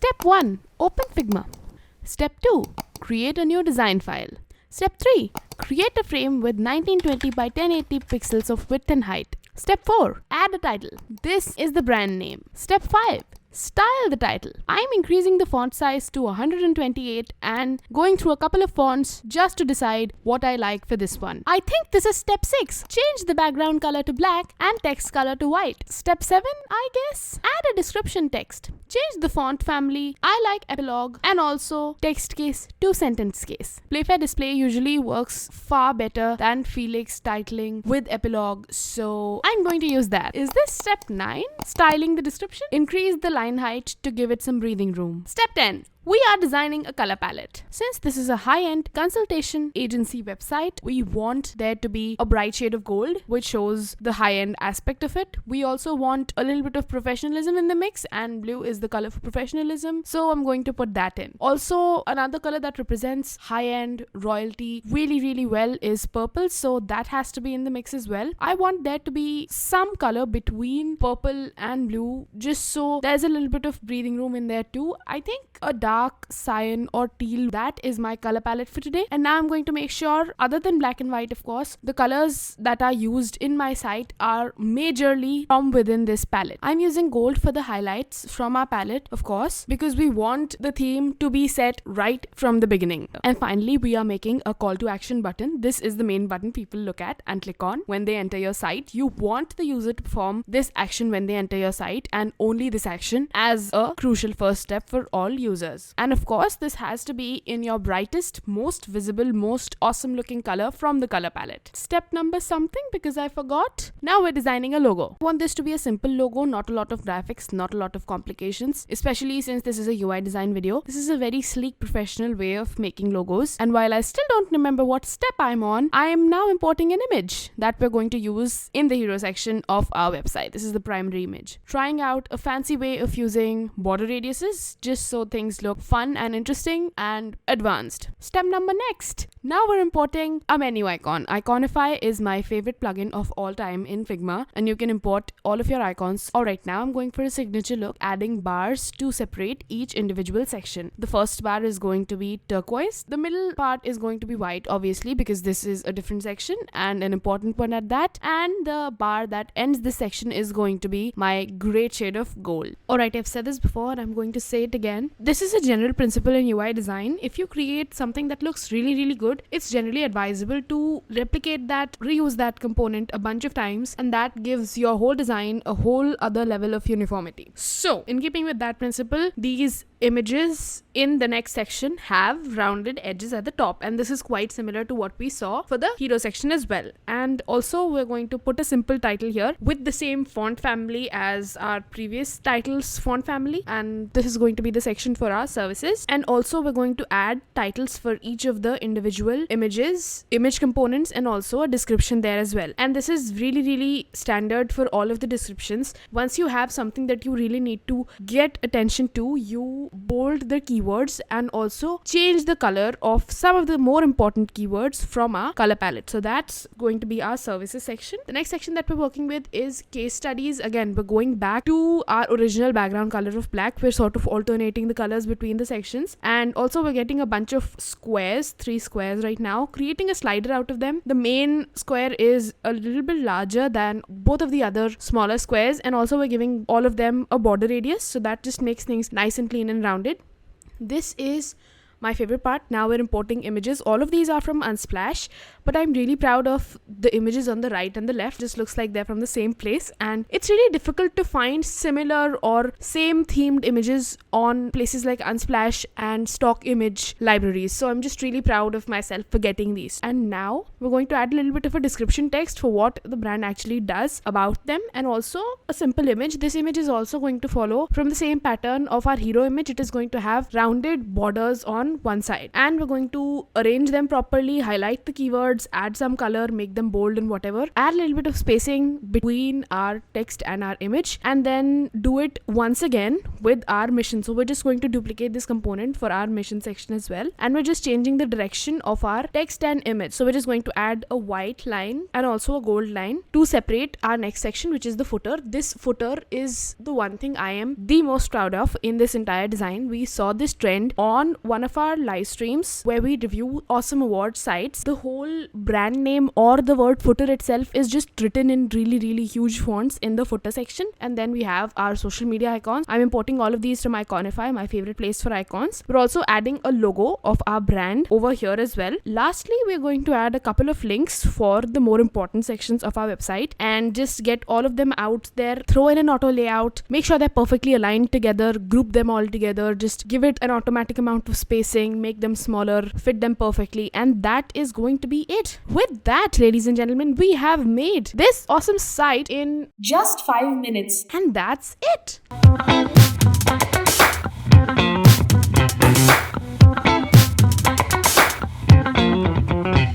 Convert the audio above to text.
Step 1. Open Figma. Step 2. Create a new design file. Step 3. Create a frame with 1920 by 1080 pixels of width and height. Step 4. Add a title. This is the brand name. Step 5. Style the title. I'm increasing the font size to 128 and going through a couple of fonts just to decide what I like for this one. I think this is step 6. Change the background color to black and text color to white. Step 7, I guess. Add a description text. Change the font family. I like epilogue and also text case to sentence case. Playfair display usually works far better than Felix titling with epilogue, so I'm going to use that. Is this step 9? Styling the description. Increase the line height to give it some breathing room. Step 10. We are designing a color palette. Since this is a high-end consultation agency website, we want there to be a bright shade of gold, which shows the high-end aspect of it. We also want a little bit of professionalism in the mix, and blue is the color for professionalism, so I'm going to put that in. Also, another color that represents high-end royalty really, really well is purple, so that has to be in the mix as well. I want there to be some color between purple and blue, just so there's a little bit of breathing room in there too. I think a dark cyan or teal, that is my color palette for today. And now I'm going to make sure, other than black and white of course, the colors that are used in my site are majorly from within this palette. I'm using gold for the highlights from our palette, of course, because we want the theme to be set right from the beginning. And finally, we are making a call to action button. This is the main button people look at and click on when they enter your site. You want the user to perform this action when they enter your site, and only this action as a crucial first step for all users. And of course, this has to be in your brightest, most visible, most awesome looking color from the color palette. Step number something, because I forgot. Now we're designing a logo. I want this to be a simple logo, not a lot of graphics, not a lot of complications, especially since this is a UI design video. This is a very sleek, professional way of making logos. And while I still don't remember what step I'm on, I am now importing an image that we're going to use in the hero section of our website. This is the primary image. Trying out a fancy way of using border radiuses just so things look fun and interesting and advanced. Step number next. Now we're importing a menu icon. Iconify is my favorite plugin of all time in Figma, and you can import all of your icons. Alright, now I'm going for a signature look, adding bars to separate each individual section. The first bar is going to be turquoise. The middle part is going to be white, obviously, because this is a different section and an important one at that. And the bar that ends this section is going to be my great shade of gold. Alright, I've said this before and I'm going to say it again. This is a general principle in UI design. If you create something that looks really, really good, it's generally advisable to replicate that, reuse that component a bunch of times, and that gives your whole design a whole other level of uniformity. So, in keeping with that principle, these images in the next section have rounded edges at the top, and this is quite similar to what we saw for the hero section as well. And also we're going to put a simple title here with the same font family as our previous titles font family, and this is going to be the section for our services. And also we're going to add titles for each of the individual images, image components, and also a description there as well. And this is really, really standard for all of the descriptions. Once you have something that you really need to get attention to, you bold the keywords and also change the color of some of the more important keywords from our color palette. So that's going to be our services section. The next section that we're working with is case studies. Again, we're going back to our original background color of black. We're sort of alternating the colors between the sections, and also we're getting a bunch of squares, 3 squares right now, creating a slider out of them. The main square is a little bit larger than both of the other smaller squares, and also we're giving all of them a border radius, so that just makes things nice and clean and rounded. This is my favorite part. Now we're importing images. All of these are from Unsplash, but I'm really proud of the images on the right and the left. Just looks like they're from the same place, and it's really difficult to find similar or same themed images on places like Unsplash and stock image libraries. So I'm just really proud of myself for getting these. And now we're going to add a little bit of a description text for what the brand actually does about them, and also a simple image. This image is also going to follow from the same pattern of our hero image. It is going to have rounded borders on on one side, and we're going to arrange them properly, highlight the keywords, add some color, make them bold and whatever, add a little bit of spacing between our text and our image, and then do it once again with our mission. So we're just going to duplicate this component for our mission section as well, and we're just changing the direction of our text and image. So we're just going to add a white line and also a gold line to separate our next section, which is the footer. This footer is the one thing I am the most proud of in this entire design. We saw this trend on one of our live streams where we review awesome award sites. The whole brand name or the word footer itself is just written in really huge fonts in the footer section, and then we have our social media icons. I'm importing all of these from Iconify, my favorite place for icons. We're also adding a logo of our brand over here as well. Lastly, we're going to add a couple of links for the more important sections of our website and just get all of them out there. Throw in an auto layout, make sure they're perfectly aligned together, group them all together, just give it an automatic amount of spacing, make them smaller, fit them perfectly, and that is going to be it. With that, ladies and gentlemen, we have made this awesome site in just 5 minutes. And that's it.